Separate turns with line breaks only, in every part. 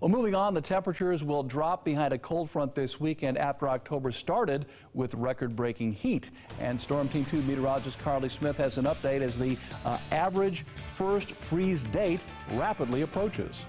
Well, moving on, the temperatures will drop behind a cold front this weekend after October started with record-breaking heat. And Storm Team 2 meteorologist Carly Smith has an update as the average first freeze date rapidly approaches.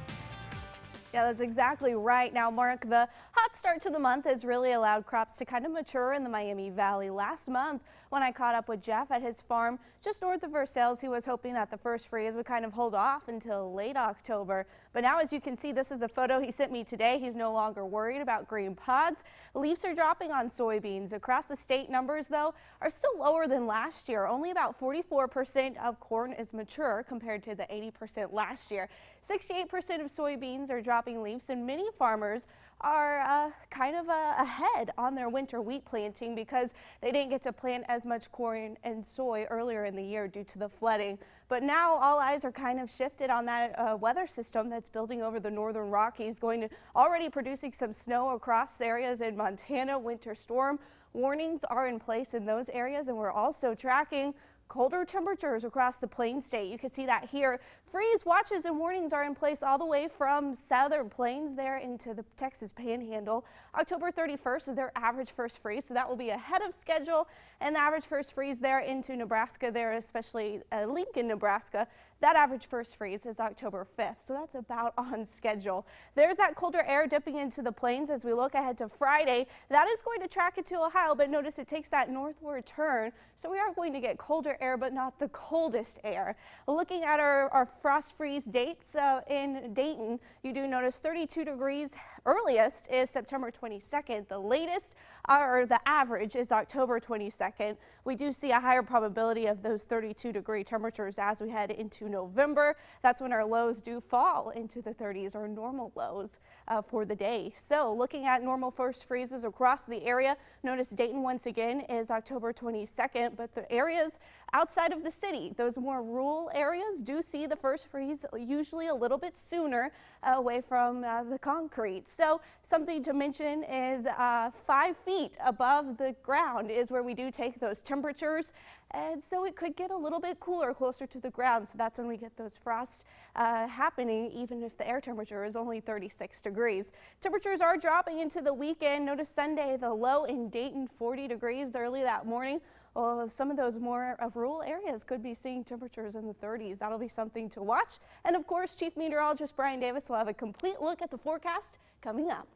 Yeah, that's exactly right. Now, Mark, the hot start to the month has really allowed crops to kind of mature in the Miami Valley. Last month, when I caught up with Jeff at his farm just north of Versailles, he was hoping that the first freeze would kind of hold off until late October. But now, as you can see, this is a photo he sent me today. He's no longer worried about green pods. Leaves are dropping on soybeans. Across the state, numbers, though, are still lower than last year. Only about 44% of corn is mature compared to the 80% last year. 68% of soybeans are dropping leaves, and many farmers are kind of ahead on their winter wheat planting because they didn't get to plant as much corn and soy earlier in the year due to the flooding. But now all eyes are kind of shifted on that weather system that's building over the northern Rockies, already producing some snow across areas in Montana. Winter storm warnings are in place in those areas, and we're also tracking colder temperatures across the Plains state. You can see that here. Freeze watches and warnings are in place all the way from southern plains there into the Texas Panhandle. October 31st is their average first freeze, so that will be ahead of schedule. And the average first freeze there into Nebraska there, especially Lincoln, Nebraska, that average first freeze is October 5th, so that's about on schedule. There's that colder air dipping into the plains as we look ahead to Friday. That is going to track into Ohio, but notice it takes that northward turn, so we are going to get colder air, but not the coldest air. Looking at our frost freeze dates in Dayton, you do notice 32 degrees earliest is September 22nd. The latest, or the average, is October 22nd. We do see a higher probability of those 32-degree temperatures as we head into November. That's when our lows do fall into the 30s, or normal lows for the day. So looking at normal first freezes across the area, notice Dayton once again is October 22nd, but the areas outside of the city, those more rural areas, do see the first freeze usually a little bit sooner away from the concrete. So something to mention is 5 feet above the ground is where we do take those temperatures, and so it could get a little bit cooler closer to the ground. So that's when we get those frosts happening, even if the air temperature is only 36 degrees. Temperatures are dropping into the weekend. Notice Sunday, the low in Dayton, 40 degrees early that morning. Well, some of those more rural areas could be seeing temperatures in the 30s. That'll be something to watch. And of course, Chief Meteorologist Brian Davis will have a complete look at the forecast coming up.